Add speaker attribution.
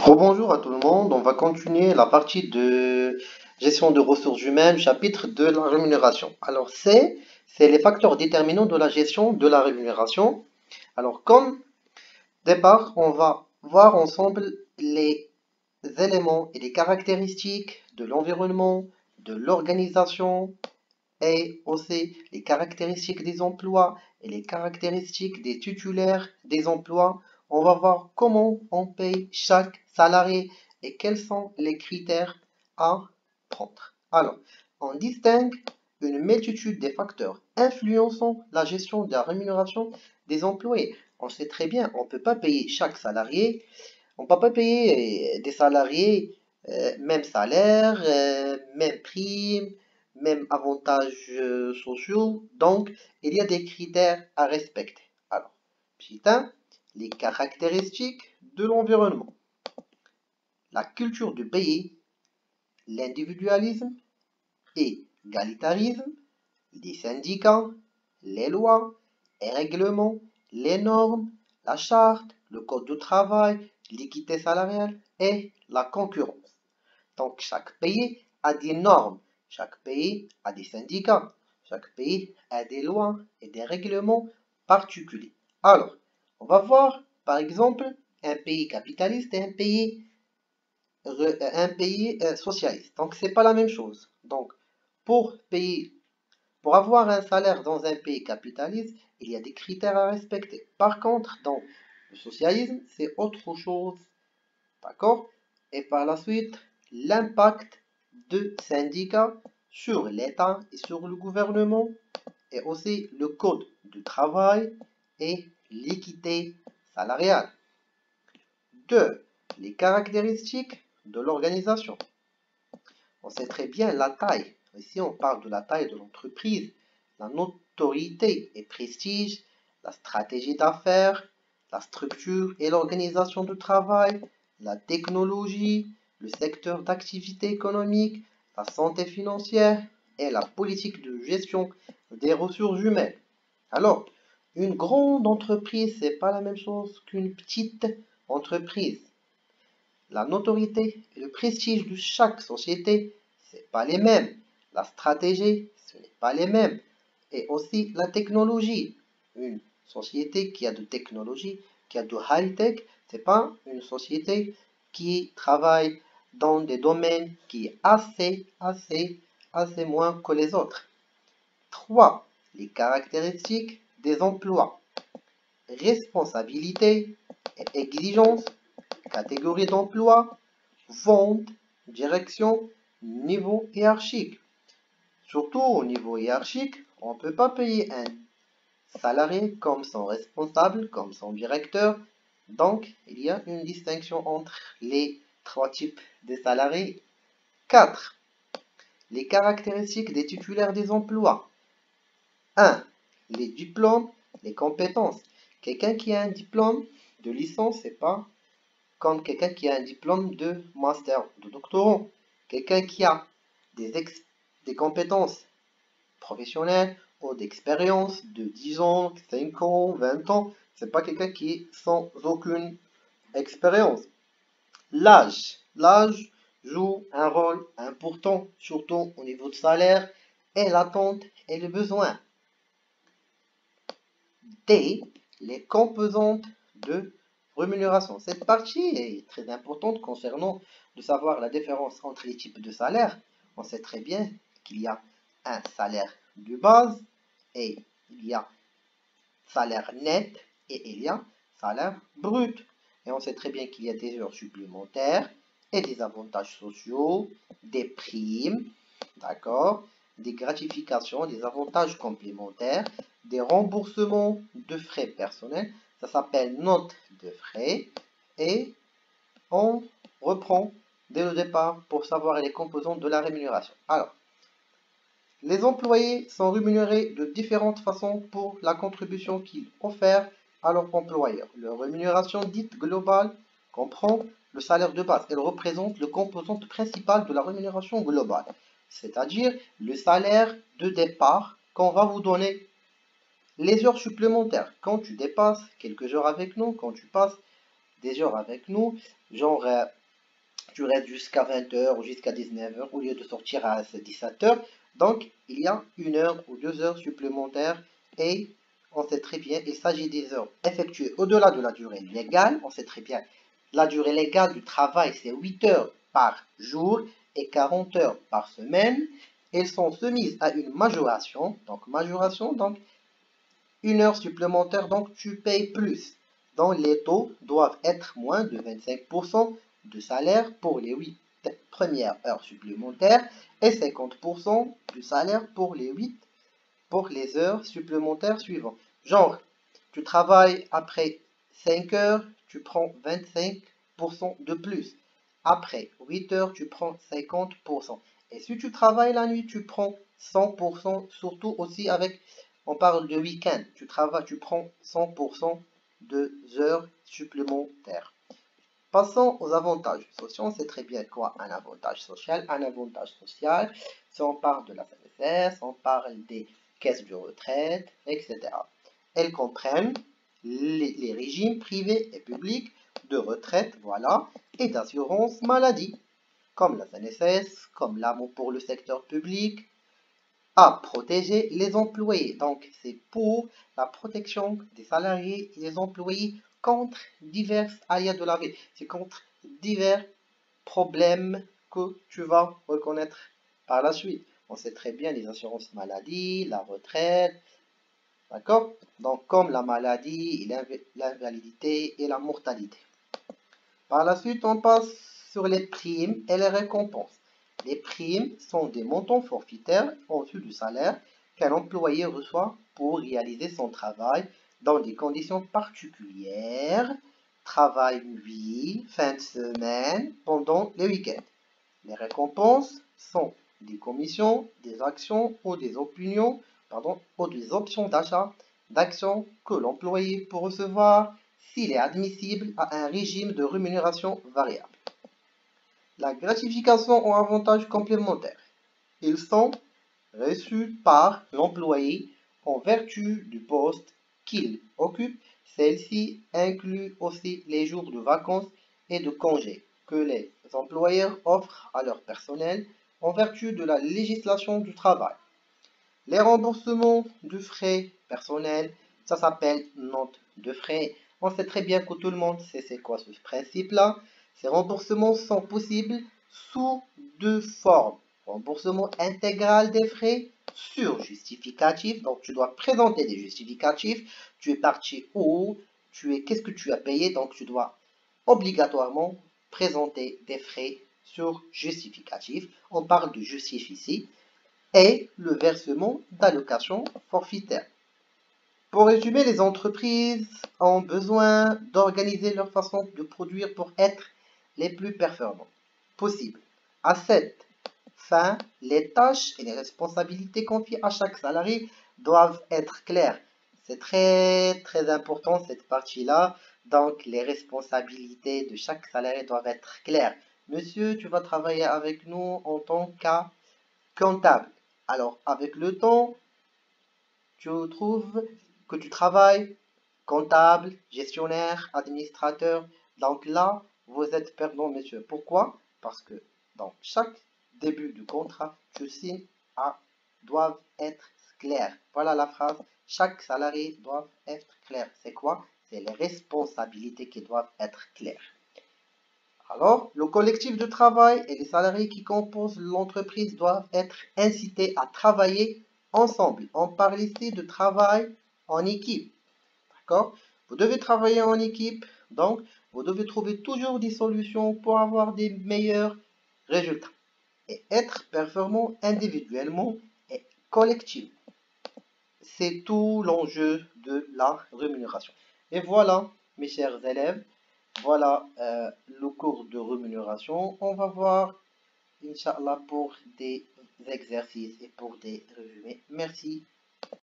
Speaker 1: Rebonjour à tout le monde, on va continuer la partie de gestion de ressources humaines, chapitre de la rémunération. Alors c'est les facteurs déterminants de la gestion de la rémunération. Alors comme départ, on va voir ensemble les éléments et les caractéristiques de l'environnement, de l'organisation et aussi les caractéristiques des emplois et les caractéristiques des titulaires des emplois. On va voir comment on paye chaque salarié et quels sont les critères à prendre. Alors, on distingue une multitude de facteurs influençant la gestion de la rémunération des employés. On sait très bien, on ne peut pas payer chaque salarié, on ne peut pas payer des salariés même salaire, même prime, même avantages sociaux. Donc, il y a des critères à respecter. Alors, petit 1, les caractéristiques de l'environnement. La culture du pays, l'individualisme et l'égalitarisme, les syndicats, les lois et règlements, les normes, la charte, le code du travail, l'équité salariale et la concurrence. Donc chaque pays a des normes, chaque pays a des syndicats, chaque pays a des lois et des règlements particuliers. Alors, on va voir par exemple un pays capitaliste et un pays socialiste. Donc c'est pas la même chose. Donc pour payer pour avoir un salaire dans un pays capitaliste, il y a des critères à respecter. Par contre, dans le socialisme, c'est autre chose. D'accord? Et par la suite, l'impact de syndicats sur l'État et sur le gouvernement, et aussi le code du travail et l'équité salariale. 2. Les caractéristiques de l'organisation. On sait très bien la taille. Ici, on parle de la taille de l'entreprise, la notoriété et prestige, la stratégie d'affaires, la structure et l'organisation du travail, la technologie, le secteur d'activité économique, la santé financière et la politique de gestion des ressources humaines. Alors, une grande entreprise, c'est pas la même chose qu'une petite entreprise. La notoriété et le prestige de chaque société, ce n'est pas les mêmes. La stratégie, ce n'est pas les mêmes. Et aussi la technologie. Une société qui a de technologie, qui a de high-tech, ce n'est pas une société qui travaille dans des domaines qui est assez moins que les autres. 3. Les caractéristiques des emplois. Responsabilité et exigence, catégorie d'emploi, vente, direction, niveau hiérarchique. Surtout au niveau hiérarchique, on ne peut pas payer un salarié comme son responsable, comme son directeur. Donc, il y a une distinction entre les trois types de salariés. 4. Les caractéristiques des titulaires des emplois. 1. Les diplômes, les compétences. Quelqu'un qui a un diplôme de licence, c'est pas comme quelqu'un qui a un diplôme de master, de doctorant. Quelqu'un qui a des compétences professionnelles ou d'expérience de 10 ans, 5 ans, 20 ans. C'est pas quelqu'un qui est sans aucune expérience. L'âge joue un rôle important, surtout au niveau de salaire et l'attente et le besoin. D. Les composantes de rémunération. Cette partie est très importante concernant de savoir la différence entre les types de salaires. On sait très bien qu'il y a un salaire de base et il y a salaire net et il y a salaire brut. Et on sait très bien qu'il y a des heures supplémentaires et des avantages sociaux, des primes, d'accord, des gratifications, des avantages complémentaires, des remboursements de frais personnels. Ça s'appelle note de frais. Et on reprend dès le départ pour savoir les composantes de la rémunération. Alors, les employés sont rémunérés de différentes façons pour la contribution qu'ils offrent à leur employeur. Leur rémunération dite globale comprend le salaire de base. Elle représente le composante principal de la rémunération globale, c'est-à-dire le salaire de départ qu'on va vous donner. Les heures supplémentaires, quand tu dépasses quelques heures avec nous, quand tu passes des heures avec nous, genre tu restes jusqu'à 20h ou jusqu'à 19h au lieu de sortir à 17h. Donc, il y a 1 heure ou 2 heures supplémentaires et on sait très bien, il s'agit des heures effectuées au-delà de la durée légale. On sait très bien, la durée légale du travail, c'est 8 heures par jour et 40 heures par semaine. Elles sont soumises à une majoration, donc 1 heure supplémentaire, donc tu payes plus. Donc les taux doivent être moins de 25% de salaire pour les 8 premières heures supplémentaires et 50% du salaire pour les heures supplémentaires suivantes. Genre, tu travailles après 5 heures, tu prends 25% de plus. Après 8 heures, tu prends 50%. Et si tu travailles la nuit, tu prends 100%, surtout aussi avec, on parle de week-end, tu prends 100% de heures supplémentaires. Passons aux avantages sociaux. On sait très bien quoi un avantage social. Un avantage social, si on parle de la CNSS, on parle des caisses de retraite, etc. Elles comprennent les régimes privés et publics de retraite, voilà, et d'assurance maladie, comme la CNSS, comme l'AMO pour le secteur public, à protéger les employés. Donc, c'est pour la protection des salariés et des employés contre divers aléas de la vie. C'est contre divers problèmes que tu vas reconnaître par la suite. On sait très bien les assurances maladie, la retraite, d'accord? Donc, comme la maladie, l'invalidité et la mortalité. Par la suite, on passe sur les primes et les récompenses. Les primes sont des montants forfaitaires en dessous du salaire qu'un employé reçoit pour réaliser son travail dans des conditions particulières, travail nuit, fin de semaine, pendant les week-ends. Les récompenses sont des commissions, des actions ou des opinions, ou des options d'achat d'actions que l'employé peut recevoir s'il est admissible à un régime de rémunération variable. La gratification ou avantages complémentaires. Ils sont reçus par l'employé en vertu du poste qu'il occupe. Celle-ci inclut aussi les jours de vacances et de congés que les employeurs offrent à leur personnel en vertu de la législation du travail. Les remboursements de frais personnels, ça s'appelle note de frais. On sait très bien que tout le monde sait c'est quoi ce principe-là. Ces remboursements sont possibles sous deux formes. Remboursement intégral des frais sur justificatif. Donc tu dois présenter des justificatifs. Tu es parti où? Qu'est-ce que tu as payé? Donc tu dois obligatoirement présenter des frais sur justificatif. On parle de justif ici et le versement d'allocations forfaitaires. Pour résumer, les entreprises ont besoin d'organiser leur façon de produire pour être les plus performantes possibles. À cette fin, les tâches et les responsabilités confiées à chaque salarié doivent être claires. C'est très très important cette partie-là. Donc les responsabilités de chaque salarié doivent être claires. Monsieur, tu vas travailler avec nous en tant qu'à comptable. Alors, avec le temps, tu trouves que tu travailles comptable, gestionnaire, administrateur. Donc là, vous êtes perdant, monsieur. Pourquoi? Parce que dans chaque début du contrat, tu signes à doivent être clairs. Voilà la phrase. Chaque salarié doit être clair. C'est quoi? C'est les responsabilités qui doivent être claires. Alors, le collectif de travail et les salariés qui composent l'entreprise doivent être incités à travailler ensemble. On parle ici de travail en équipe. D'accord? Vous devez travailler en équipe, donc vous devez trouver toujours des solutions pour avoir des meilleurs résultats et être performant individuellement et collectivement. C'est tout l'enjeu de la rémunération. Et voilà, mes chers élèves, voilà le cours de rémunération. On va voir, Inch'Allah, pour des exercices et pour des résumés. Merci.